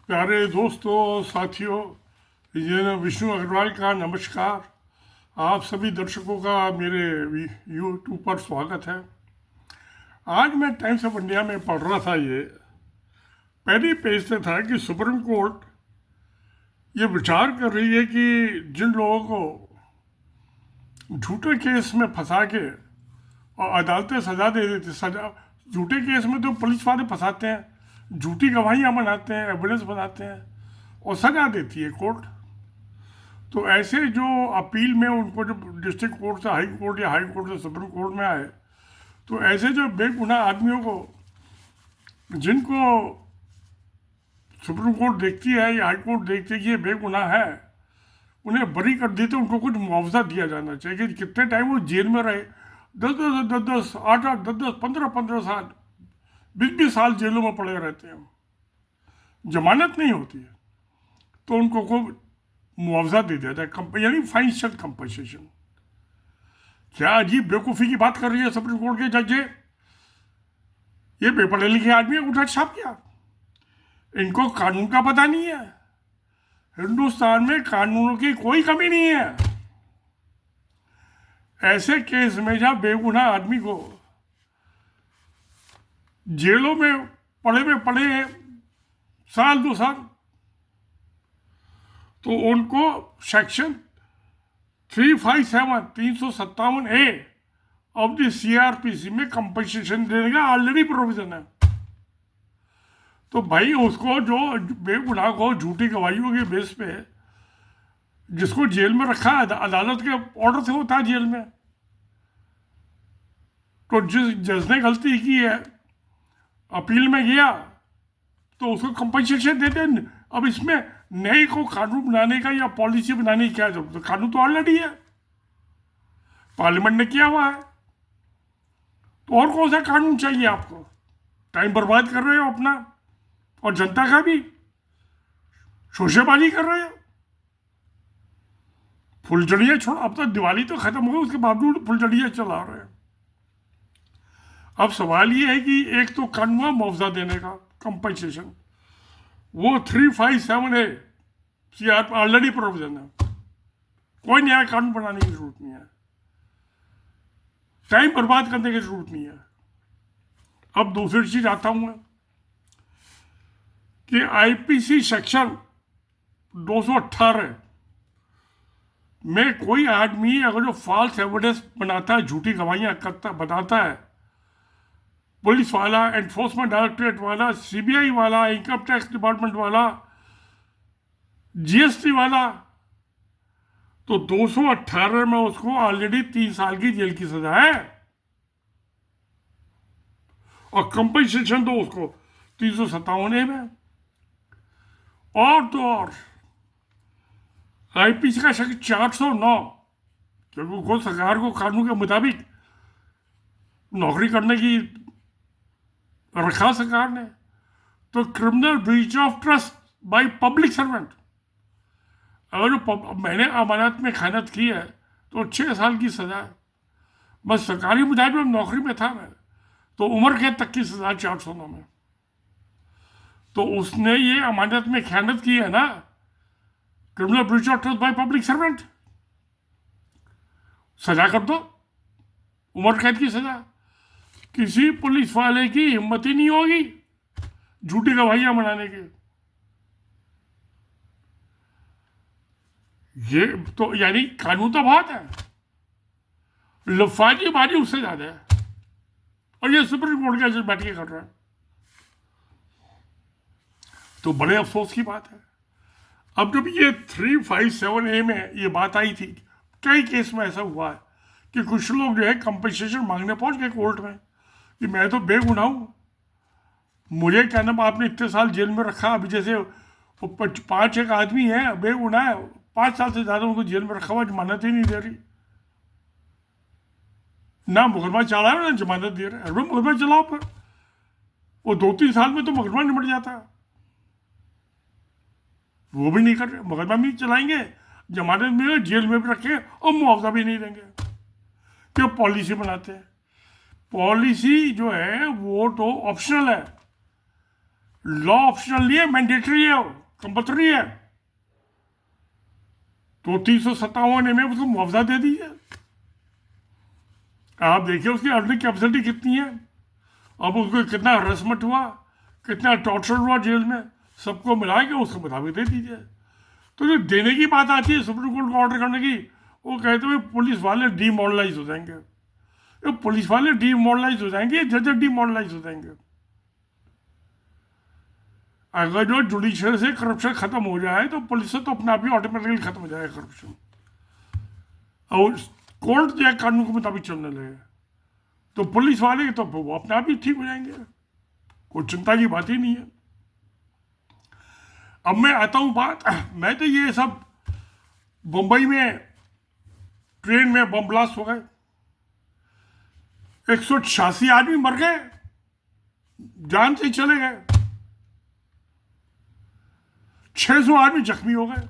प्यारे दोस्तों, साथियों, ये विष्णु अग्रवाल का नमस्कार। आप सभी दर्शकों का मेरे यूट्यूब पर स्वागत है। आज मैं टाइम्स ऑफ इंडिया में पढ़ रहा था, ये पहली पेज से था कि सुप्रीम कोर्ट ये विचार कर रही है कि जिन लोगों को झूठे केस में फंसा के और अदालतें सजा दे देती, सजा झूठे केस में तो पुलिस वाले फंसाते हैं, झूठी गवाहियाँ बनाते हैं, एविडेंस बनाते हैं और सजा देती है कोर्ट। तो ऐसे जो अपील में उनको जो डिस्ट्रिक्ट कोर्ट से हाई कोर्ट या हाई कोर्ट से सुप्रीम कोर्ट में आए, तो ऐसे जो बेगुनाह आदमियों को, जिनको सुप्रीम कोर्ट देखती है या हाई कोर्ट देखती है कि ये बेगुनाह है, उन्हें बरी कर देते, उनको कुछ मुआवजा दिया जाना चाहिए कि कितने टाइम वो जेल में रहे, 10 10 8 8 10 15 15 साल, 20 साल जेलों में पड़े रहते हैं, जमानत नहीं होती है, तो उनको को मुआवजा दे दिया जाए, यानी फाइनेंशियल कंपनसेशन। क्या अजीब बेवकूफ़ी की बात कर रही है सुप्रीम कोर्ट के जज। ये बेपढ़े लिखे आदमी उठा छाप किया, इनको कानून का पता नहीं है। हिंदुस्तान में कानूनों की कोई कमी नहीं है। ऐसे केस में जहां बेगुनाह आदमी को जेलों में पड़े साल 2 साल, तो उनको सेक्शन 357 ऑफ द CRPC में कंपनसेशन देने का ऑलरेडी प्रोविजन है। तो भाई उसको, जो बेगुनाह को झूठी गवाहियों के बेस पे जिसको जेल में रखा है, अदालत के ऑर्डर से होता है जेल में, तो जिस जज ने गलती की है, अपील में गया, तो उसको कंपनसेशन देते हैं। अब इसमें नए को कानून बनाने का या पॉलिसी बनाने की क्या जरूरत है? कानून तो ऑलरेडी है, पार्लियामेंट ने किया हुआ है, तो और कौन सा कानून चाहिए आपको? टाइम बर्बाद कर रहे हो अपना और जनता का भी, शोशेबाजी कर रहे हो। फुलझड़ियाँ छोड़ो, अब तो दिवाली तो खत्म हो गई, उसके बावजूद फुलझड़ियाँ चला रहे हैं। अब सवाल ये है कि एक तो कानून मुआवजा देने का, कंपनसेशन, वो 357 CR ऑलरेडी प्रोविजन है, कोई नया कानून बनाने की जरूरत नहीं है, टाइम बर्बाद करने की जरूरत नहीं है। अब दूसरी चीज आता हूं मैं कि IPC सेक्शन 218 में कोई आदमी अगर जो फॉल्स एविडेंस बनाता है, झूठी गवाहियां बताता है, पुलिस वाला, एनफोर्समेंट डायरेक्टरेट वाला, CBI वाला, इनकम टैक्स डिपार्टमेंट वाला, GST वाला, तो 218 में उसको ऑलरेडी 3 साल की जेल की सजा है और कंपनसेशन तो उसको 357 में। और तो और IPC का सेक्शन 409, क्योंकि उसको सरकार को कानून के मुताबिक नौकरी करने की रखा सरकार ने, तो criminal breach of trust by public servant, अगर मैंने अमानत में खयानत की है तो 6 साल की सजा है। बस सरकारी मुताबिक में नौकरी में था मैं, तो उम्र कैद तक की सजा 409 में। तो उसने ये अमानत में खयानत की है ना, criminal breach of trust by public servant, सजा कर दो, उम्र कैद की सजा। किसी पुलिस वाले की हिम्मत ही नहीं होगी झूठी गवाहियां बनाने की। ये तो यानी कानून तो बहुत है, लफाजीबाजी उससे ज्यादा है, और ये सुप्रीम कोर्ट का जज बैठ के कर रहा है, तो बड़े अफसोस की बात है। अब जब ये 357 में ये बात आई थी, कई केस में ऐसा हुआ है कि कुछ लोग जो है कंपनसेशन मांगने पहुंच गए कोर्ट में कि मैं तो बेगुनाह हूं, मुझे क्या नाम, आपने इतने साल जेल में रखा। अभी जैसे 5 आदमी है बेगुनाह है, 5 साल से ज्यादा उनको जेल में रखा हुआ, जमानत ही नहीं दे रही, ना मुकदमा चला है ना जमानत दे रहे। अरे मुकदमा चलाओ, पर वो 2-3 साल में तो मुकदमा निपट जाता है, वो भी नहीं कर रहे, मुकदमा भी चलाएंगे, जमानत में जेल में भी रखेंगे और मुआवजा भी नहीं देंगे। क्यों? पॉलिसी बनाते हैं। पॉलिसी जो है वो तो ऑप्शनल है, लॉ ऑप्शनल नहीं है, मैंडेटरी है, कंपल्सरी है। तो 357 में उसको मुआवजा दे दीजिए। आप देखिए उसकी अर्निंग कैपेसिटी कितनी है, अब उसको कितना हरेसमेंट हुआ, कितना टॉर्चर हुआ जेल में, सबको मिला के उसके मुताबिक दे दीजिए। तो जो देने की बात आती है सुप्रीम कोर्ट को ऑर्डर करने की, वो कहते हुए पुलिस वाले डीमोरलाइज हो जाएंगे। तो पुलिस वाले डीमोरलाइज हो जाएंगे, जज डीमोरलाइज हो जाएंगे। अगर जो जुडिशरी से करप्शन खत्म हो जाए तो पुलिस से तो अपने आप ही ऑटोमेटिकली खत्म हो जाएगा करप्शन, और कोर्ट जो है कानून के मुताबिक चलने लगे तो पुलिस वाले तो वो अपने आप ही ठीक हो जाएंगे, कोई चिंता की बात ही नहीं है। अब मैं आता हूँ बात, मैं तो ये सब मुंबई में ट्रेन में बम ब्लास्ट हो गए, 186 आदमी मर गए, जान से चले गए, 600 आदमी जख्मी हो गए,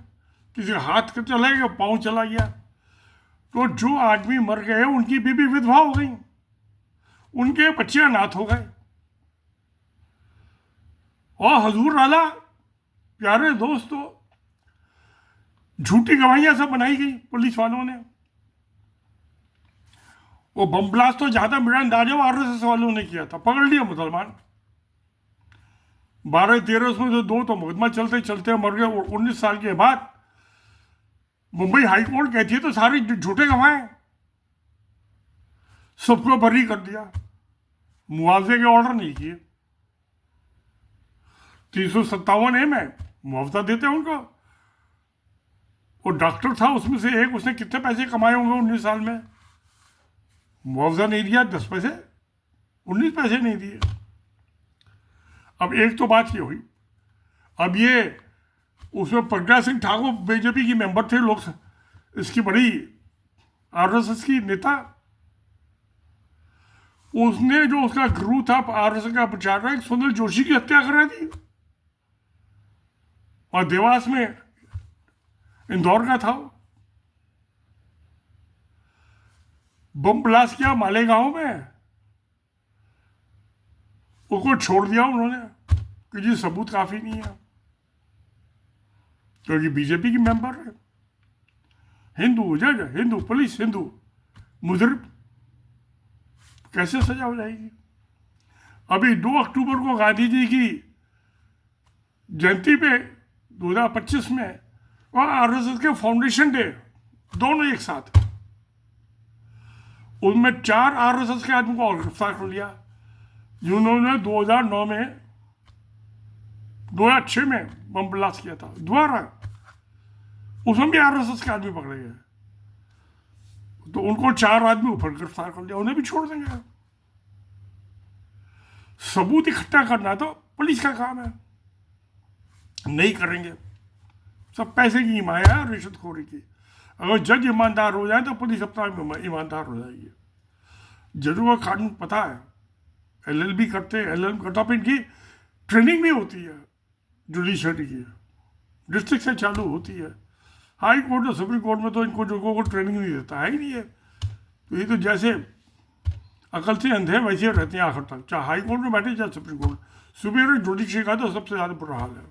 किसी का हाथ चला गया, पाँव चला गया। तो जो आदमी मर गए उनकी बीबी विधवा हो गई, उनके बच्चे अनाथ हो गए। और हजूर आला प्यारे दोस्तों, झूठी गवाहियां सब बनाई गई पुलिस वालों ने। वो बम ब्लास्ट तो ज्यादा मेरा अंदाजा आरएसएस वालों ने किया था, पकड़ लिया मुसलमान 12-13, उसमें से 2 तो मुकदमा चलते चलते मर गए। 19 साल के बाद मुंबई हाई कोर्ट कहती है तो सारे झूठे गवाह, सबको बरी कर दिया, मुआवजे के ऑर्डर नहीं किए। 357 में मुआवजा देते हैं उनको। वो डॉक्टर था उसमें से एक, उसने कितने पैसे कमाए होंगे 19 साल में, मुआवजा नहीं दिया, 10 पैसे, 19 पैसे नहीं दिए। अब एक तो बात ये हुई। अब ये उसमें प्रज्ञा सिंह ठाकुर बीजेपी की मेंबर थे, लोग इसकी बड़ी आरएसएस की नेता, उसने जो उसका गुरु था आरएसएस का प्रचारक सुनील जोशी की हत्या करा दी, और देवास में इंदौर का था। बम ब्लास्ट किया मालेगांव में, उसको छोड़ दिया उन्होंने कि जी सबूत काफी नहीं है, क्योंकि बीजेपी की मेंबर है, हिंदू जज, हिंदू पुलिस, हिंदू मुजरिम, कैसे सजा हो जाएगी। अभी 2 अक्टूबर को गांधी जी की जयंती पे 2025 में और आरएसएस के फाउंडेशन डे दोनों एक साथ, उनमें 4 आरएसएस के आदमी को और गिरफ्तार कर लिया, जिन्होंने 2009 में 2006 में बम ब्लास्ट किया था दोबारा, उसमें भी आरएसएस के आदमी पकड़े गए। तो उनको 4 आदमी ऊपर गिरफ्तार कर लिया, उन्हें भी छोड़ देंगे। सबूत इकट्ठा करना तो पुलिस का काम है, नहीं करेंगे, सब पैसे की माया है, रिश्वतखोरी की। अगर जज ईमानदार हो जाए तो पुलिस अपना ईमानदार हो जाएगी। जजों का कानून पता है, एलएलबी करते हैं, एलएलएम करता, फिर इनकी ट्रेनिंग भी होती है जुडिशरी की, डिस्ट्रिक्ट से चालू होती है। हाई कोर्ट और सुप्रीम कोर्ट में तो इनको लोगों को ट्रेनिंग नहीं देता है ही नहीं है। तो ये तो जैसे अकल से अंधे वैसे रहते हैं आखिर तक, चाहे हाई कोर्ट में बैठे चाहे सुप्रीम कोर्ट। सुपीरियर जुडिशरी का तो सबसे ज़्यादा बुरा हाल है।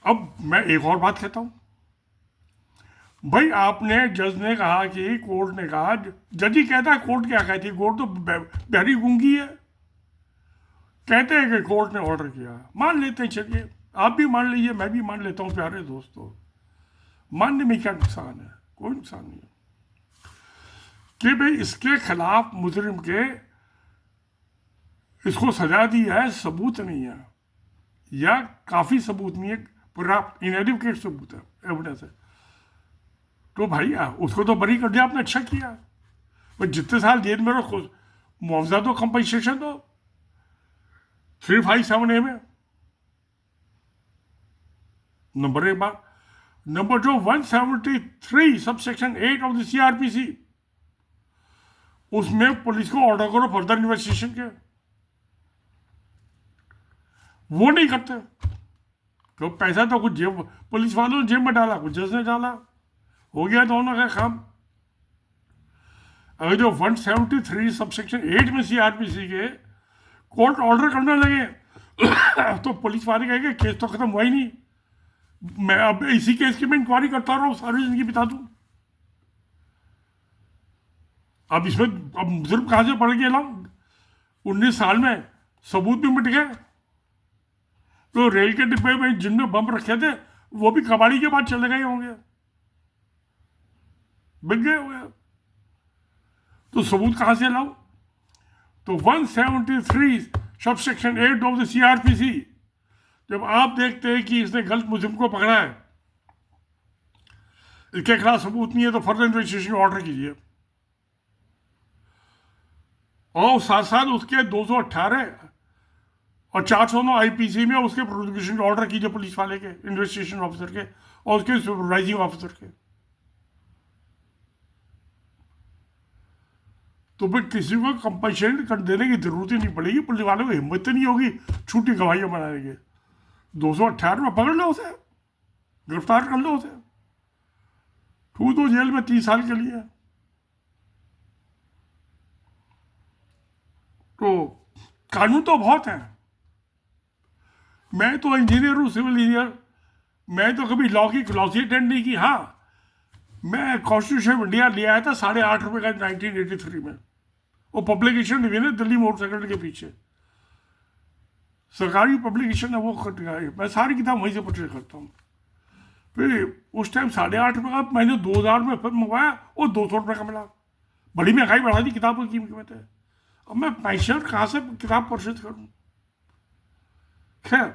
अब मैं एक और बात कहता हूँ भाई, आपने, जज ने कहा कि, कोर्ट ने कहा, जज ही कहता है, कोर्ट क्या कहती है, कोर्ट तो बहरी गूंगी है, कहते हैं कि कोर्ट ने ऑर्डर किया, मान लेते हैं, चलिए आप भी मान लीजिए, मैं भी मान लेता हूँ प्यारे दोस्तों, मानने में क्या नुकसान है, कोई नुकसान नहीं है कि भाई इसके खिलाफ मुजरिम के इसको सजा दी है, सबूत नहीं है या काफ़ी सबूत नहीं है, पर्याप्त इनएडिक्वेट सबूत है, एविडेंस है, तो भाई उसको तो बरी कर दिया आपने, अच्छा किया। भाई जितने साल जेल में रखो, मुआवजा दो, कंपनसेशन दो 357A में, नंबर 1 बात। Number 2, 173 subsection 8 of the CRPC, उसमें पुलिस को ऑर्डर करो फर्दर इन्वेस्टिगेशन के, वो नहीं करते। तो पैसा तो कुछ जेब पुलिस वालों ने जेब में डाला, कुछ जज ने डाला, हो गया दोनों का काम। अगर जो 173 सबसेक्शन 8 में CRPC के कोर्ट ऑर्डर करने लगे तो पुलिस वाले कहेंगे केस तो खत्म हुआ ही नहीं, मैं अब इसी केस की मैं इंक्वायरी करता रहा हूँ, सारी जिंदगी बिता दूँ। अब इसमें अब जुर्म कहाँ से बढ़ गया ना, 19 साल में सबूत भी मिट गए। तो रेल के डिब्बे में जिनमें बम रखे थे वो भी कबाड़ी के बाद चले गए होंगे, बिक गए होंगे। तो सबूत कहां से लाओ? तो 173 सबसेक्शन 8 ऑफ द CRPC, जब आप देखते हैं कि इसने गलत मुजरिम को पकड़ा है, इसके खिलाफ सबूत नहीं है, तो फर्दर इन्वेस्टिगेशन ऑर्डर कीजिए। और साथ साथ उसके 218 और 409 IPC में उसके प्रोसिक्यूशन ऑर्डर कीजिए, पुलिस वाले के, इन्वेस्टिगेशन ऑफिसर के और उसके सुपरवाइजिंग ऑफिसर के। तो फिर किसी को कंपनसेशन कर देने की जरूरत ही नहीं पड़ेगी, पुलिस वालों को हिम्मत नहीं होगी छूटी गवाहियां बनाने की। 218 में पकड़ लो उसे, गिरफ्तार कर लो उसे, ठू दो जेल में 30 साल के लिए। तो कानून तो बहुत है। मैं तो इंजीनियर हूँ, सिविल इंजीनियर, मैं तो कभी लॉ की क्लास अटेंड नहीं की। हाँ, मैं कॉन्स्टिट्यूशन ऑफ इंडिया ले आया था 8.5 रुपये का 1983 में, वो पब्लिकेशन हुई ना दिल्ली मोटरसाइकिल के पीछे, सरकारी पब्लिकेशन है वो, मैं सारी किताब वहीं से परचेज करता हूँ। फिर उस टाइम 8.5 रुपये का मैंने 2000 में फिर मंगवाया और 200 रुपये का मिला। बड़ी महंगाई बढ़ा दी किताबों की कीमत है। अब मैं पैसे कहाँ से किताब परचेज करूँ? खैर,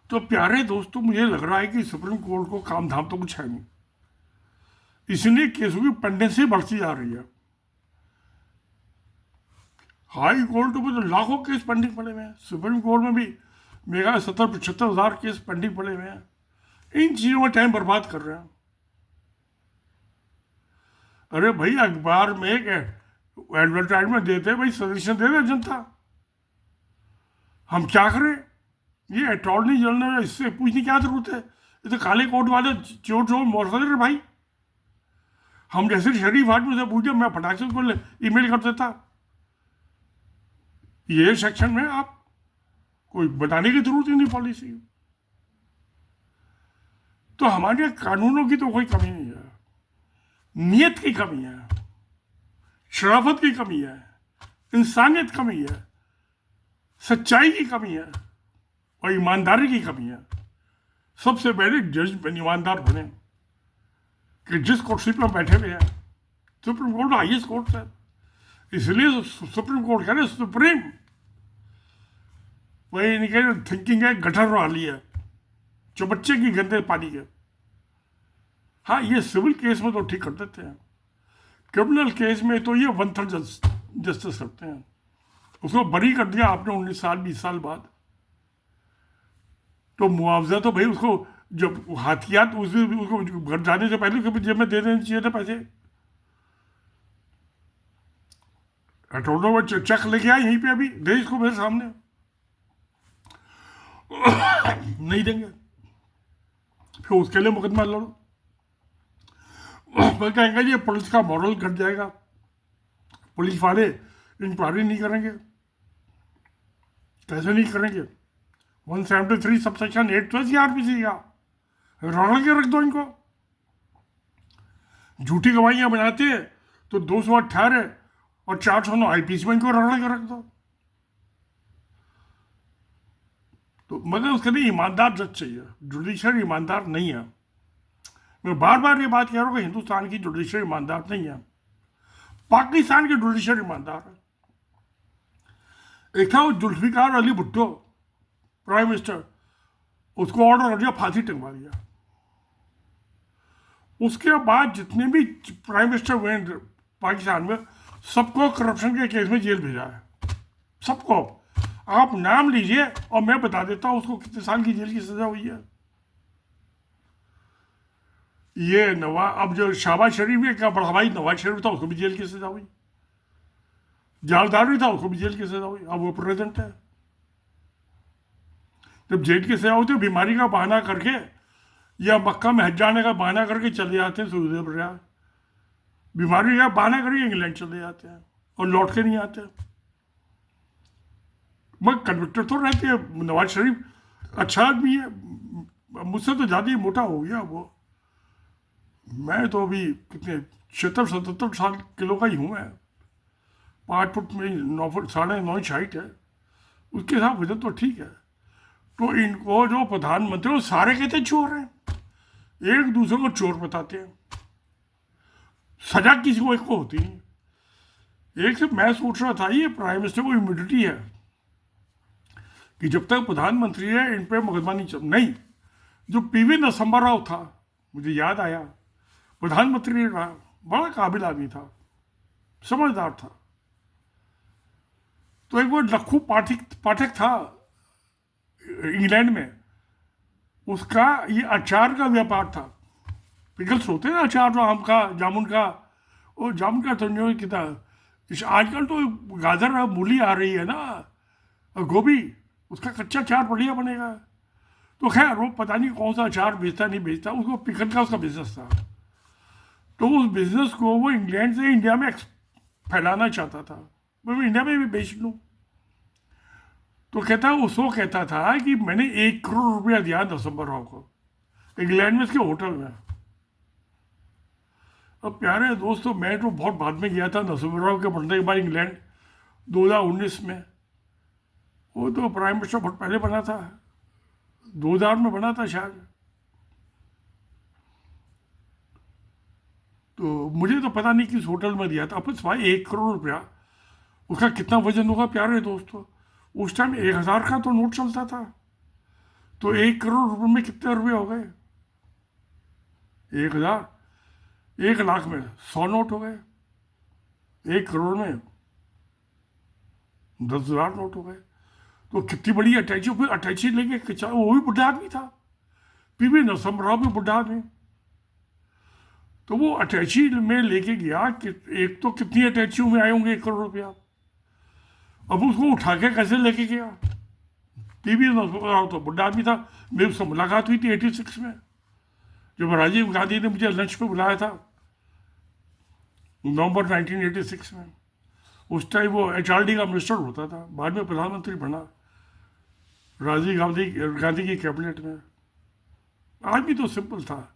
तो प्यारे दोस्तों, मुझे लग रहा है कि सुप्रीम कोर्ट को काम धाम तो कुछ है नहीं, इसलिए केसों की पेंडेंसी बढ़ती जा रही है। हाई कोर्ट में तो लाखों केस पेंडिंग पड़े हुए हैं, सुप्रीम कोर्ट में भी मेरा 70-75 हज़ार केस पेंडिंग पड़े हुए हैं। इन चीज़ों में टाइम बर्बाद कर रहे हैं। अरे भाई, अखबार में एक एडवर्टाइजमेंट देते भाई, सजेशन दे दे जनता, हम क्या करें? ये अटॉर्नी जनरल, इससे पूछने की क्या जरूरत है? ये तो काले कोट वाले चोर चोर मोहर है भाई। हम जैसे शरीफ आदमी से पूछे, मैं फटाक से उसको ईमेल कर देता। ये सेक्शन में आप कोई बताने की जरूरत ही नहीं पॉलिसी। तो हमारे कानूनों की तो कोई कमी नहीं है, नियत की कमी है, शराफत की कमी है, इंसानियत की कमी है, सच्चाई की कमी है और ईमानदारी की कमी है। सबसे पहले जज ईमानदार बने कि जिस कुर्सी पर बैठे हुए हैं, सुप्रीम कोर्ट हाईएस्ट कोर्ट है, इसलिए सुप्रीम कोर्ट कह रहे सुप्रीम। वही नहीं कह थिंकिंग है गटर वाली है, जो बच्चे की गंदे पानी के। हाँ, ये सिविल केस में तो ठीक कर देते हैं, क्रिमिनल केस में तो ये 1/3 जस्टिस करते हैं। उसको बरी कर दिया आपने 19 साल 20 साल बाद, तो मुआवजा तो भाई उसको जब हाथियात उसको घर जाने से पहले कभी जेब में दे देने चाहिए था पैसे। अटोनो वो चेक लेके आए यहीं पे, अभी दे इसको मेरे सामने। नहीं देंगे, फिर उसके लिए मुकदमा लड़ो। फिर कहेंगे ये पुलिस का मॉरल घट जाएगा, पुलिस वाले इंक्वायरी नहीं करेंगे। कैसे नहीं करेंगे? 173 सबसेक्शन 8 तो CRPC का, रगड़ के रख दो इनको। झूठी गवाहियां बनाते हैं तो 218 और 409 IPC में इनको रगड़ के रख दो। तो मगर उसके लिए ईमानदार जज चाहिए, जुडिशरी ईमानदार नहीं है। मैं बार बार ये बात कह रहा हूँ कि हिंदुस्तान की जुडिशरी ईमानदार नहीं है, पाकिस्तान की जुडिशरी ईमानदार है। एक था वो जुल्फिकार अली भुट्टो, प्राइम मिनिस्टर, उसको ऑर्डर कर दिया, फांसी टंगवा दिया। उसके बाद जितने भी प्राइम मिनिस्टर हुए पाकिस्तान में, सबको करप्शन के केस में जेल भेजा है, सबको। आप नाम लीजिए और मैं बता देता हूं उसको कितने साल की जेल की सजा हुई है। ये नवाज, अब जो शहबाज शरीफ है क्या बड़ा भाई नवाज शरीफ था, उसको भी जेल की सजा हुई। जारदारी था, उसको भी जेल की सजा हुई। अब वो प्रेसिडेंट है। जब जेल की सजा होती है, बीमारी का बहाना करके या मक्का में हज जाने का बहाना करके चले जाते हैं सऊदी अरब, बीमारी का बहाना करके इंग्लैंड चले जाते हैं और लौट के नहीं आते। मगर कन्विक्टर तो रहते हैं। नवाज शरीफ अच्छा आदमी है, मुझसे तो ज़्यादा ही मोटा हो गया वो। मैं तो अभी कितने 76-77 किलो का ही हूँ मैं। 5 फुट में 9 फुट 9.5 इंच हाइट है, उसके हिसाब वजन तो ठीक है। तो इनको जो प्रधानमंत्री वो सारे कहते चोर हैं, एक दूसरे को चोर बताते हैं। सजा किसी को एक को होती नहीं। एक से मैं सोच रहा था ये प्राइम मिनिस्टर को इम्यूनिटी है कि जब तक प्रधानमंत्री है इन पे मुकदमा नहीं चल नहीं। जो पीवी नरसिम्हा राव था, मुझे याद आया, प्रधानमंत्री रहा, बड़ा काबिल आदमी था, समझदार था। तो एक वो लखू पाठक था इंग्लैंड में, उसका ये अचार का व्यापार था। पिकल्स होते हैं ना अचार, जो आम का जामुन का, वो जामुन का तो नहीं कितना। आजकल तो गाजर और मूली आ रही है ना, और गोभी, उसका कच्चा अचार बढ़िया बनेगा। तो खैर वो पता नहीं कौन सा अचार बेचता नहीं बेचता, उसको पिकल का उसका बिजनेस था। तो उस बिजनेस को वो इंग्लैंड से इंडिया में फैलाना चाहता था, मैं इंडिया में भी बेच लूँ। तो उसको कहता था कि मैंने 1 करोड़ रुपया दिया नरसिम्हा राव को, इंग्लैंड में इसके होटल में। अब प्यारे दोस्तों, मैं तो बहुत बाद में गया था नरसिम्हा राव के मरने के बाद इंग्लैंड, 2019 में। वो तो प्राइम मिनिस्टर बहुत पहले बना था, 2000 में बना था शायद। तो मुझे तो पता नहीं किस होटल में दिया था। अब भाई 1 करोड़ रुपया, उसका कितना वजन होगा प्यारे दोस्तों। उस टाइम 1000 का तो नोट चलता था, तो 1 करोड़ रुपये में कितने रुपये हो गए? 1000, 1 लाख में 100 नोट हो गए, 1 करोड़ में 10,000 नोट हो गए। तो कितनी बड़ी अटैची, फिर अटैची लेके वो भी बुढ़ा आदमी था, पीवी नरसिम्हा राव भी बुढ़ा आदमी। तो वो अटैची में लेके गया कि एक तो कितनी अटैचियों में आए होंगे 1 करोड़ रुपया। अब उसको उठा के कैसे लेके गया? पीवी नरसिम्हा राव तो बुढ़ा आदमी था। मेरी उससे मुलाकात हुई थी 86 में, जब राजीव गांधी ने मुझे लंच पे बुलाया था, नवंबर 1986 में। उस टाइम वो HRD का मिनिस्टर होता था, बाद में प्रधानमंत्री बना राजीव गांधी की कैबिनेट में। आदमी तो सिंपल था,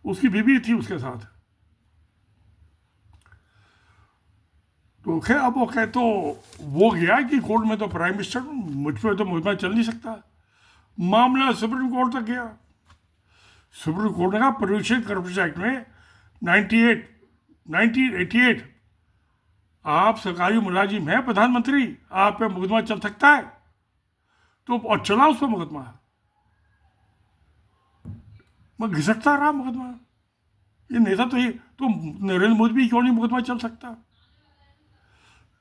उसकी बीवी थी उसके साथ। तो खैर अब वो कहे तो वो गया कि कोर्ट में, तो प्राइम मिनिस्टर मुझ पर तो मुकदमा चल नहीं सकता। मामला सुप्रीम कोर्ट तक गया। सुप्रीम कोर्ट ने कहा प्रोविंशियल करप्शन एक्ट में 1988 आप सरकारी मुलाजिम हैं, प्रधानमंत्री, आप पे मुकदमा चल सकता है। तो और चला उस पर मुकदमा, मैं घिसकता रहा मुकदमा। ये नेता तो ये तो नरेंद्र मोदी भी क्यों नहीं मुकदमा चल सकता?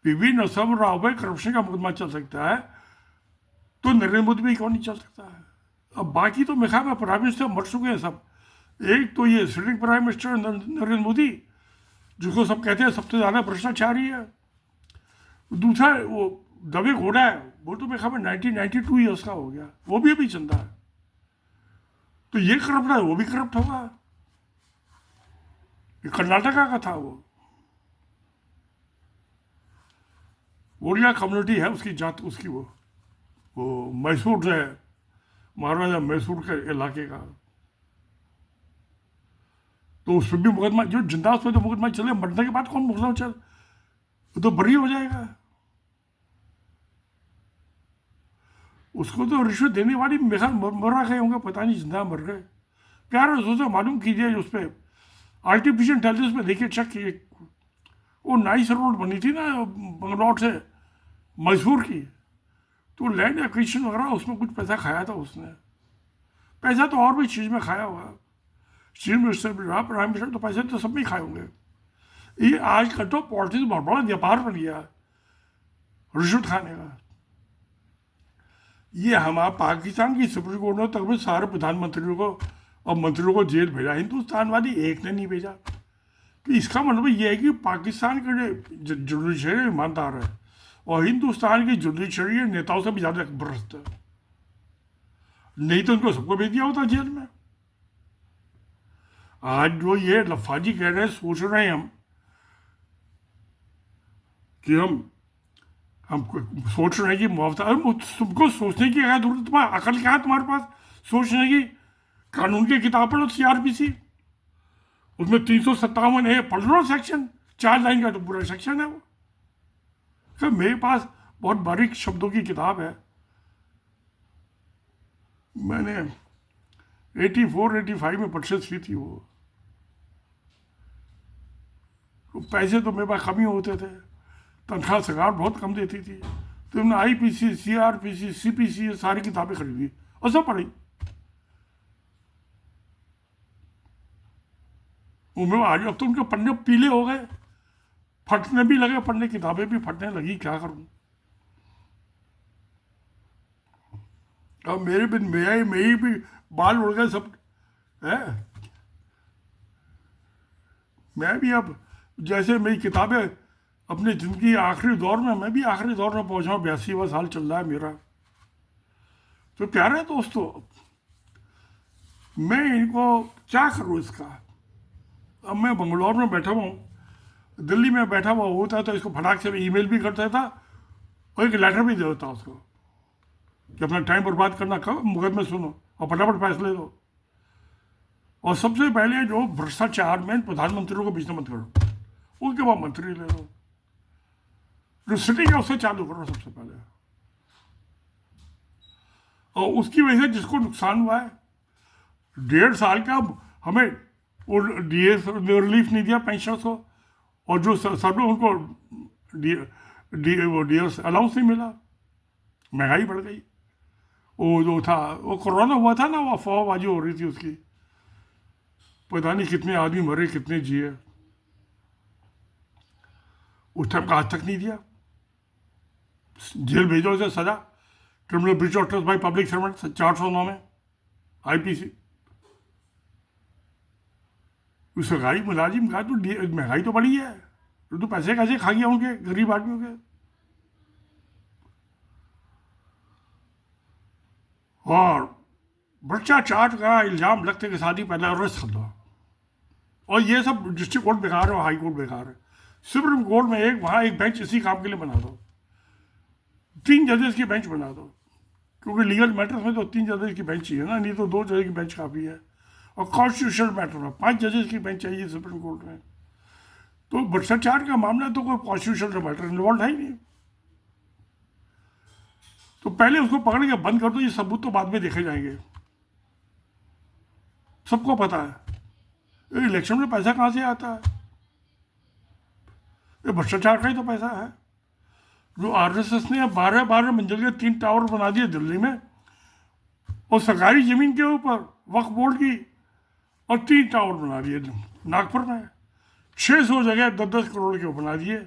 पीवी नरसिम्हा राव पे करप्शन का मुकदमा चल सकता है, तो नरेंद्र मोदी भी क्यों नहीं चल सकता है? अब बाकी तो मेरे ख्याल में प्राइम मिनिस्टर मर चुके हैं सब। एक तो ये sitting prime minister Narendra Modi, जिसको सब कहते हैं सबसे ज़्यादा भ्रष्टाचारी है। दूसरा वो दबे घोड़ा है, वो तो मेरे ख्याल में 92 ईयर्स का हो गया, वो भी अभी चलता है। तो ये करप्ट है, वो भी करप्ट होगा। ये कर्नाटका का था वो, ओडिया कम्युनिटी है उसकी जात, उसकी वो मैसूर है, महाराजा मैसूर के इलाके का। तो उस पर भी मुकदमा, जो जिंदा उस पर तो मुकदमा चले, मरने के बाद कौन मुकदमा चल, वो तो बरी हो जाएगा। उसको तो रिश्वत देने वाली मेरा मरा गए होंगे, पता नहीं जिंदा मर गए। प्यार सोचो, मालूम कीजिए उस पर आर्टिफिशियल इंटेलिजेंस में देखिए, चेक किए। वो नाइस रोड बनी थी ना बंगलौर से मैसूर की, तो लैंड एक्विजिशन वगैरह उसमें कुछ पैसा खाया था उसने। पैसा तो और भी चीज़ में खाया होगा, चीफ मिनिस्टर भी रहा, प्राइम मिनिस्टर, तो पैसे तो सब में खाए होंगे। ये आज कल तो पॉलिटिक्स बहुत बड़ा व्यापार बन गया रिश्वत खाने का। ये हमारा पाकिस्तान की सुप्रीम कोर्ट ने तकरीबन सारे प्रधानमंत्रियों को और मंत्रियों को जेल भेजा, हिंदुस्तान वाली एक ने नहीं भेजा। तो इसका मतलब ये है कि पाकिस्तान के जो जुडिशरी ईमानदार है, और हिंदुस्तान की जुडिशरी नेताओं से भी ज़्यादा भ्रष्ट है। नहीं तो उनको सबको भेज दिया होता जेल में। आज जो ये लफाजी कह रहे हैं, सोच रहे हैं हम कि हम हमको सोच रहे हैं कि मुआवजा, अरे तुमको सोचने की क्या जरूरत, तुम्हारा अकल क्या है तुम्हारे पास सोचने की? कानून की किताब पढ़ो, CRPC, उसमें 357A पढ़ लो सेक्शन, 4 लाइन का तो पूरा सेक्शन है वो। तो मेरे पास बहुत बारीक शब्दों की किताब है। मैंने 84-85 में परचेज की थी वो। तो पैसे तो मेरे पास कम ही होते थे, तनख्वाह सरकार बहुत कम देती थी, तो हमने IPC, CRPC, CPC ये सारी किताबें खरीदी और सब पढ़ी। उम्र आ गई, अब तो उनके पन्ने पीले हो गए, फटने भी लगे पन्ने, किताबें भी फटने लगी, क्या करूं। अब मेरे भी मेरी भी बाल उड़ गए सब है। मैं भी अब जैसे मेरी किताबें अपनी जिंदगी आखिरी दौर में, मैं भी आखिरी दौर में पहुंचा हूँ, 82वां साल चल रहा है मेरा। तो प्यारे दोस्तों, मैं इनको क्या करूँ इसका। अब मैं बंगलौर में बैठा हुआ हूँ, दिल्ली में बैठा हुआ होता तो इसको फटाक से ईमेल भी करता था और एक लेटर भी दे देता उसको कि अपना टाइम बर्बाद करना कब, मुकदमे सुनो और फटाफट फैसले दो। और सबसे पहले जो भ्रष्टाचार में प्रधानमंत्रियों को बीच में मत करो, उसके बाद मंत्री ले लो, जो सिटिंग है उससे चालू करो सबसे पहले। और उसकी वजह से जिसको नुकसान हुआ है, 1.5 साल का हमें वो रिलीफ नहीं दिया पेंशन को, और जो सब उनको DAS अलाउंस नहीं मिला, महंगाई बढ़ गई। वो जो था, वो कोरोना हुआ था ना, वो अफवाहबाजी हो रही थी उसकी, पता नहीं कितने आदमी मरे कितने जिए, उस टाइम का आज तक नहीं दिया। जेल भेजो इसे, सजा, criminal breach of trust by public servant 409 में IPC। सरकारी मुलाजिम का तो महंगाई तो बढ़ी है, तो पैसे कैसे खा गया उनके गरीब आदमियों के। और भ्रष्टाचार का इल्जाम लगते के साथ ही पहले अरेस्ट कर दो। और ये सब डिस्ट्रिक्ट कोर्ट बेकार है, हाई कोर्ट बेकार है, सुप्रीम कोर्ट में वहाँ एक बेंच इसी काम के लिए बना दो, 3 जजेस की बेंच बना दो, क्योंकि लीगल मैटर्स में तो 3 जजेस की बेंच चाहिए ना, नहीं तो 2 जजेस की बेंच काफ़ी है। और कॉन्स्टिट्यूशनल मैटर में 5 जजेस की बेंच चाहिए सुप्रीम कोर्ट में। तो भ्रष्टाचार का मामला तो कोई कॉन्स्टिट्यूशनल मैटर इन्वॉल्व है ही नहीं। तो पहले उसको पकड़ के बंद कर दो, ये सबूत तो बाद में देखे जाएंगे। सबको पता है इलेक्शन में पैसा कहाँ से आता है, ये भ्रष्टाचार का ही तो पैसा है। जो RSS ने 12 मंजिल के 3 टावर बना दिए दिल्ली में, और सरकारी जमीन के ऊपर वक्फ बोर्ड की, और 3 टावर बना दिए नागपुर में, 600 जगह 10-10 करोड़ के बना दिए,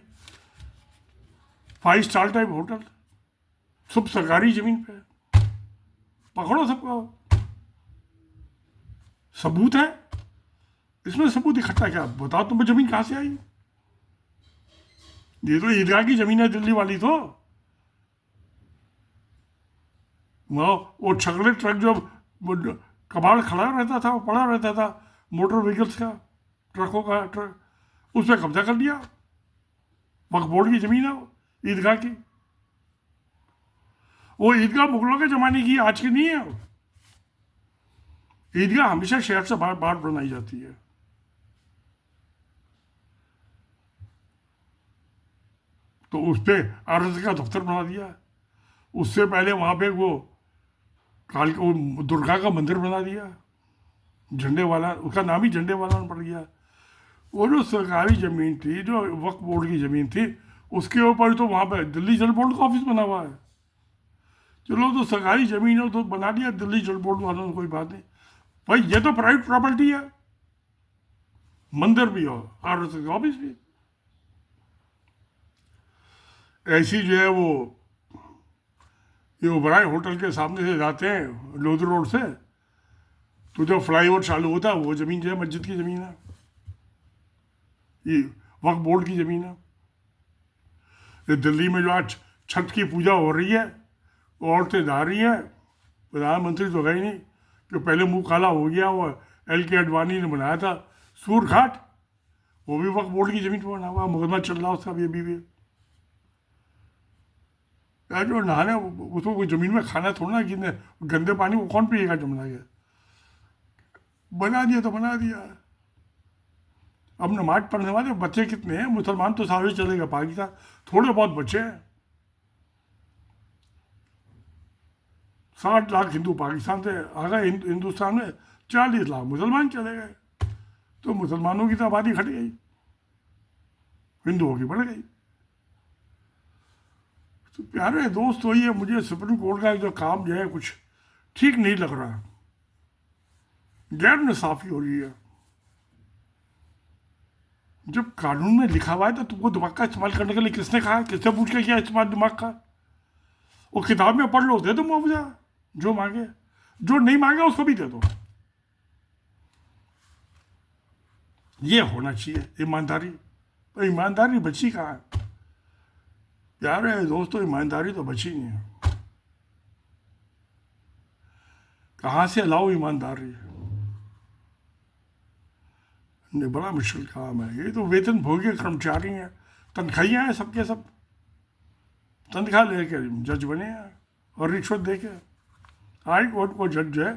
5 स्टार टाइप होटल, सब सरकारी जमीन पे। पकड़ो सबको, सबूत है इसमें, सबूत इकट्ठा क्या, बताओ तुम्हें जमीन कहाँ से आई। ये तो ईदगाह की जमीन है दिल्ली वाली, तो वो छगड़े ट्रक जो कबाड़ खड़ा रहता था, वो पड़ा रहता था मोटर व्हीकल्स का, ट्रकों का ट्रक, उस पर कब्जा कर लिया। वक्फ बोर्ड की जमीन है वो, ईदगाह की। वो ईदगाह मुगलों के जमाने की, आज की नहीं है वो। ईदगाह हमेशा शहर से बाहर बनाई जाती है। तो उस पर RSS का दफ्तर बना दिया। उससे पहले वहाँ पे वो दुर्गा का मंदिर बना दिया, झंडे वाला, उसका नाम ही झंडे वाला पड़ गया। वो जो सरकारी ज़मीन थी, जो वक्फ बोर्ड की ज़मीन थी, उसके ऊपर तो वहाँ पे दिल्ली जल बोर्ड का ऑफिस बना हुआ है। चलो, तो सरकारी ज़मीन हो तो बना दिया दिल्ली जल बोर्ड वालों ने, कोई बात नहीं भाई, ये तो प्राइवेट प्रॉपर्टी है। मंदिर भी हो, RSS ऑफिस भी। ऐसी जो है वो, ये ओबराय होटल के सामने से जाते हैं लोधी रोड से, तो जब फ्लाईओवर चालू होता है, वो ज़मीन जो है मस्जिद की ज़मीन है, ये वक्फ बोर्ड की ज़मीन है। ये दिल्ली में जो आज छठ की पूजा हो रही है, औरतें जा रही हैं, प्रधानमंत्री तो गए नहीं, जो पहले मुंह काला हो गया, वो LK आडवाणी ने बनाया था सूर घाट, वो भी वक्फ बोर्ड की ज़मीन पर बना हुआ, मुकदमा चल रहा उसका भी अभी भी। यार जो नहाने उसको कोई ज़मीन में खाना थोड़ा ना गिरने, गंदे पानी को कौन पिएगा जमुना के। बना दिया तो बना दिया। अब नमाज पढ़ने वाले बच्चे कितने हैं, मुसलमान तो सारे चले गए पाकिस्तान, थोड़े बहुत बच्चे हैं। 60 लाख हिंदू पाकिस्तान से आ गए हिंदुस्तान में, 40 लाख मुसलमान चले गए, तो मुसलमानों की तो आबादी घट गई, हिंदुओं की बढ़ गई। तो प्यारे दोस्त, वही है, मुझे सुप्रीम कोर्ट का जो काम जो है कुछ ठीक नहीं लग रहा, गैर इंसाफी हो रही है। जब कानून में लिखा हुआ है तो तुमको दिमाग का इस्तेमाल करने के लिए किसने कहा, किसने पूछ के किया इस्तेमाल दिमाग का? वो किताब में पढ़ लो, दे दो मुआवजा, जो मांगे, जो नहीं मांगे उसको भी दे दो। ये होना चाहिए ईमानदारी। तो ईमानदारी बची कहाँ है प्यारे दोस्तों? ईमानदारी तो बची नहीं है। कहाँ से लाओ ईमानदारी? ये बड़ा मुश्किल काम है। ये तो वेतन भोगी कर्मचारी हैं, तनख्वाहियाँ हैं सबके सब, तनख्वाह लेके जज बने हैं और रिश्वत दे के। हाई कोर्ट को जज जो है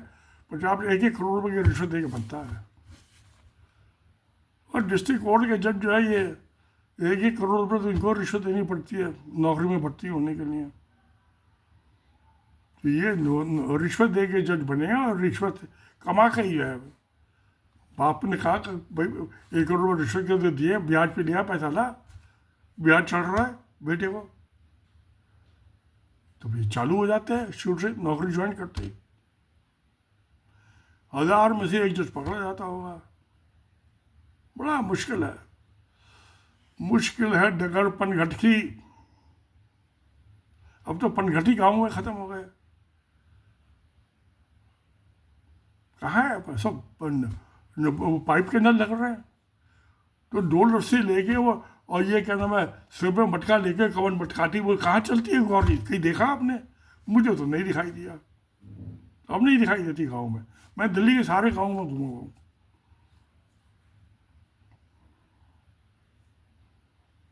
50-1 करोड़ रुपये की रिश्वत दे के बनता है, और डिस्ट्रिक्ट कोर्ट के जज जो है ये 1 करोड़ रुपये तो इनको रिश्वत देनी पड़ती है नौकरी में भर्ती होने के लिए। तो ये रिश्वत दे के जज बने हैं, और रिश्वत कमा के ही है। बाप ने कहा कि भाई 1 करोड़ रुपये रिश्वत के दिए, ब्याज पे लिया पैसा, ला ब्याज चढ़ रहा है बेटे को, तो फिर चालू हो जाते हैं शुरू से नौकरी ज्वाइन करते ही। 1000 में से एक जज पकड़ा जाता होगा। बड़ा मुश्किल है, मुश्किल है डगर पनघटकी। अब तो पनघटी गाँव में ख़त्म हो गए, कहाँ है सब पाइप के नल लग रहे हैं। तो डोल रस्सी लेके वो, और ये क्या नाम है, सिर में मटका लेके कवन मटकाती, वो कहाँ चलती है गौरी? कहीं देखा आपने? मुझे तो नहीं दिखाई दिया, अब नहीं दिखाई देती गाँव में। मैं दिल्ली के सारे गाँव में घूमा हूँ।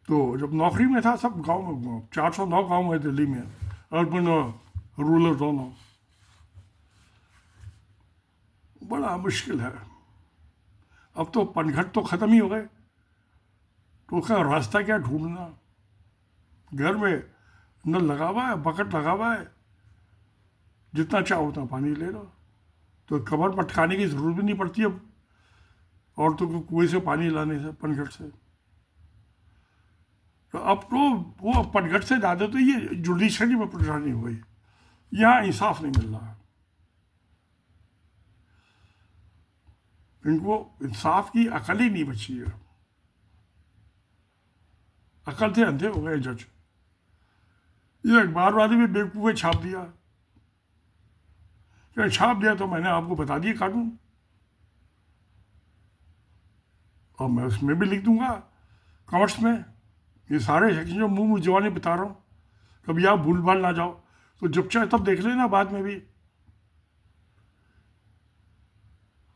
तो जब नौकरी में था सब गांव में घूमा, 409 गांव है दिल्ली में, अर्बन और रूरल दोनों। बड़ा मुश्किल है। अब तो पनघट तो ख़त्म ही हो गए, तो उसका रास्ता क्या ढूंढना? घर में नल लगा हुआ है, बकेट लगा हुआ है, जितना चाहो उतना पानी ले लो, तो कमर मटकाने की ज़रूरत भी नहीं पड़ती अब औरतों को कुएं से पानी लाने से, पनघट से। तो अब तो वो पनघट से ज़्यादा तो ये जुडिशरी में परेशानी हो गई, यहाँ इंसाफ नहीं मिल रहा। इनको इंसाफ की अकल ही नहीं बची है, अकल से अंधे हो गए जज। ये अखबार वाले भी बेवकूफ़े छाप दिया, क्या छाप दिया तो मैंने आपको बता दिया कानून, और मैं उसमें भी लिख दूंगा कमेंट्स में ये सारे सेक्शन जो मुँह जवानी बता रहा हूँ, कभी आप भूल भाल ना जाओ, तो जब चाहे तब देख लेना बाद में भी।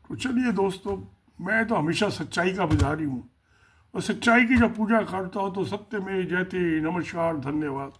तो चलिए दोस्तों, मैं तो हमेशा सच्चाई का पुजारी हूँ, और सच्चाई की जब पूजा करता हूँ तो सत्य में जयते। नमस्कार, धन्यवाद।